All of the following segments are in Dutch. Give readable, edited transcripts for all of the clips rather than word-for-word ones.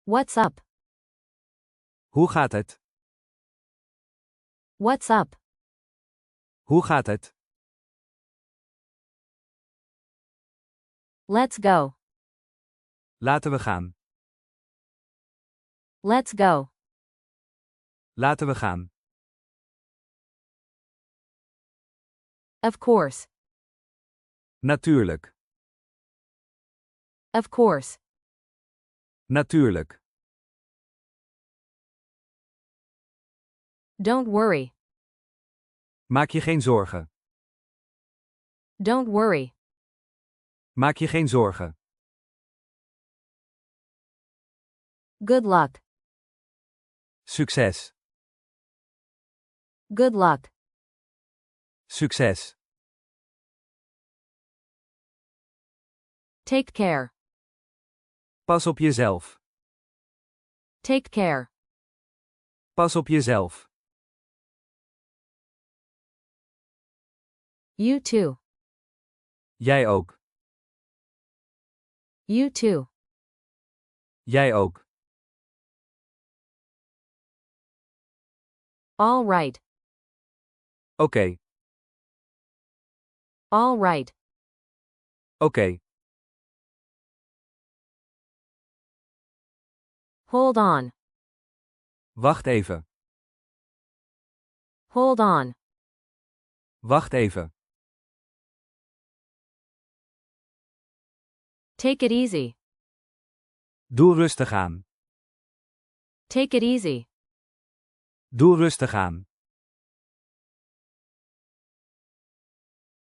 What's up? Hoe gaat het? What's up? Hoe gaat het? Let's go. Laten we gaan. Let's go. Laten we gaan. Of course. Natuurlijk. Of course. Natuurlijk. Don't worry. Maak je geen zorgen. Don't worry. Maak je geen zorgen. Good luck. Succes. Good luck. Succes. Take care. Pas op jezelf. Take care. Pas op jezelf. You too. Jij ook. You too. Jij ook. All right. Oké. All right. Oké. Hold on. Wacht even. Hold on. Wacht even. Take it easy. Doe rustig aan. Take it easy. Doe rustig aan.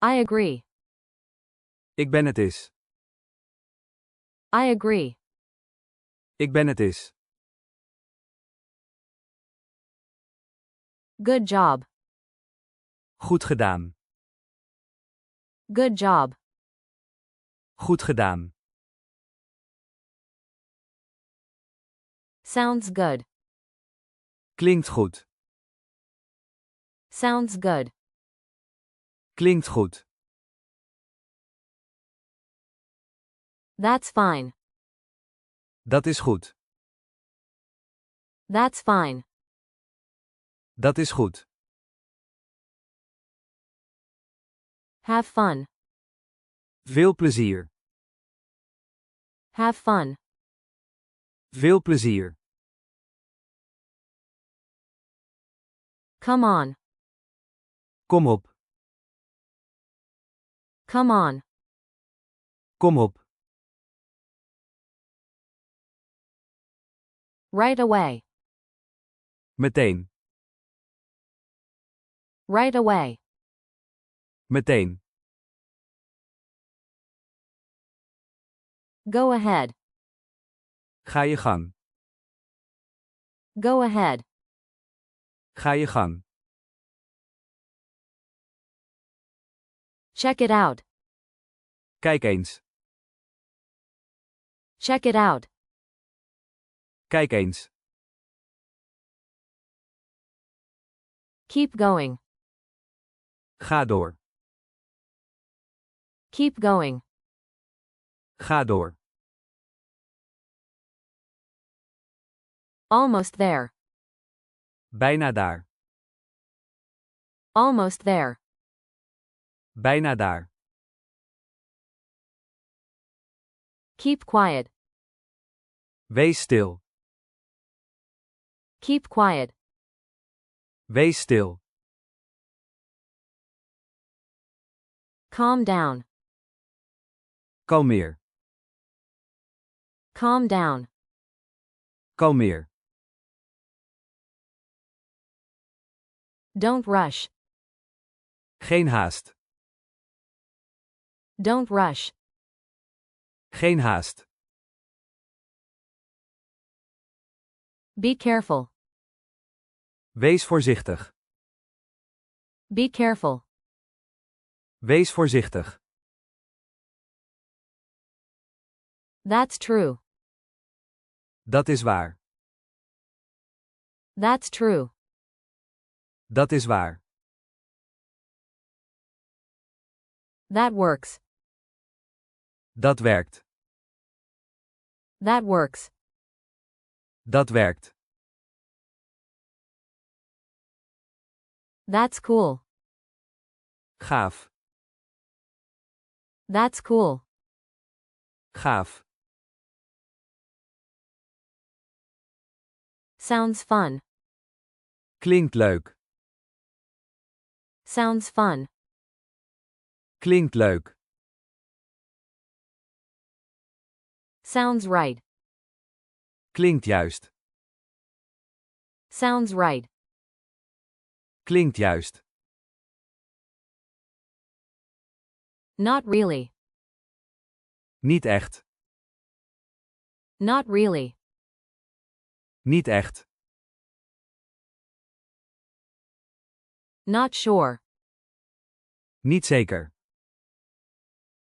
I agree. Ik ben het eens. I agree. Ik ben het eens. Good job. Goed gedaan. Good job. Goed gedaan. Sounds good. Klinkt goed. Sounds good. Klinkt goed. That's fine. Dat is goed. That's fine. Dat is goed. Have fun. Veel plezier. Have fun. Veel plezier. Come on. Kom op. Come on. Kom op. Right away. Meteen. Right away. Meteen. Go ahead. Ga je gang. Go ahead. Ga je gang. Check it out. Kijk eens. Check it out. Kijk eens. Keep going. Ga door. Keep going. Ga door. Almost there. Bijna daar. Almost there. Bijna daar. Keep quiet. Wees stil. Keep quiet. Wees stil. Calm down. Kalmeer. Calm down. Kalmeer. Don't rush. Geen haast. Don't rush. Geen haast. Be careful. Wees voorzichtig. Be careful. Wees voorzichtig. That's true. Dat is waar. That's true. Dat is waar. That works. Dat werkt. That works. Dat werkt. That's cool. Gaaf. That's cool. Gaaf. Sounds fun. Klinkt leuk. Sounds fun. Klinkt leuk. Sounds right. Klinkt juist. Sounds right. Klinkt juist. Not really. Niet echt. Not really. Niet echt. Not sure. Niet zeker.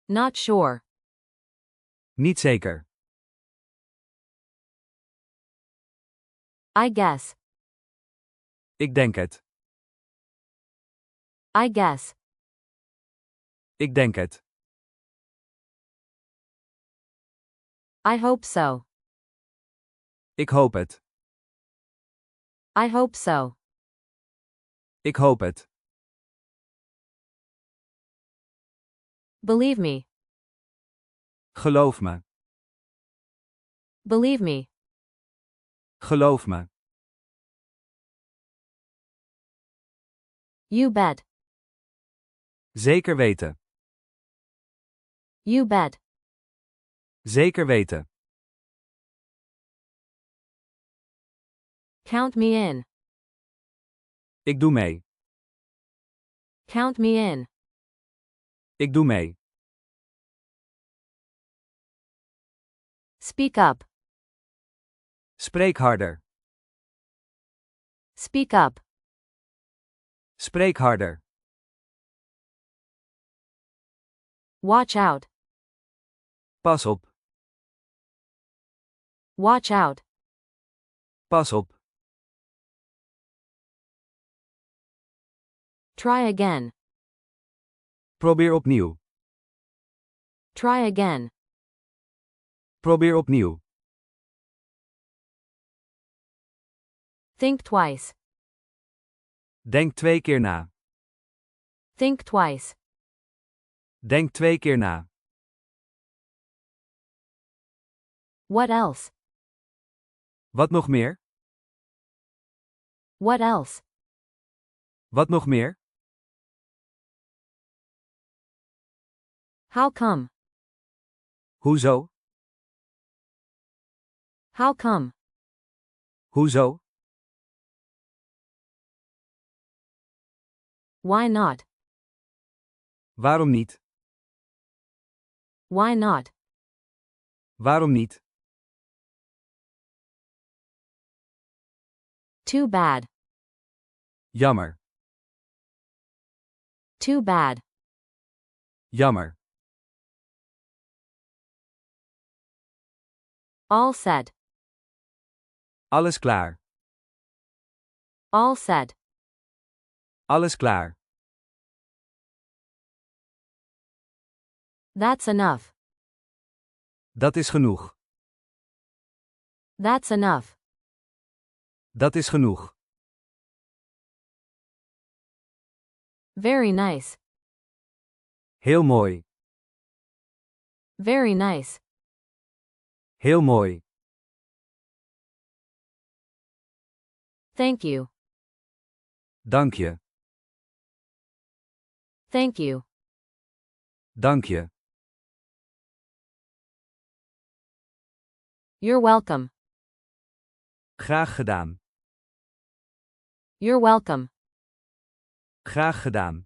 Not sure. Niet zeker. I guess. Ik denk het. I guess. Ik denk het. I hope so. Ik hoop het. I hope so. Ik hoop het. Believe me. Geloof me. Believe me. Geloof me. You bet. Zeker weten. You bet. Zeker weten. Count me in. Ik doe mee. Count me in. Ik doe mee. Speak up. Spreek harder. Speak up. Spreek harder. Watch out. Pas op. Watch out. Pas op. Try again. Probeer opnieuw. Try again. Probeer opnieuw. Think twice. Denk 2 keer na. Think twice. Denk 2 keer na. What else? Wat nog meer? What else? Wat nog meer? How come? Hoezo? How come? Hoezo? Why not? Waarom niet? Why not? Waarom niet? Too bad. Jammer. Too bad. Jammer. All set. Alles klaar. All set. Alles klaar. That's enough. Dat is genoeg. That's enough. Dat is genoeg. Very nice. Heel mooi. Very nice. Heel mooi. Thank you. Dank je. Thank you. Dank je. You're welcome. Graag gedaan. You're welcome. Graag gedaan.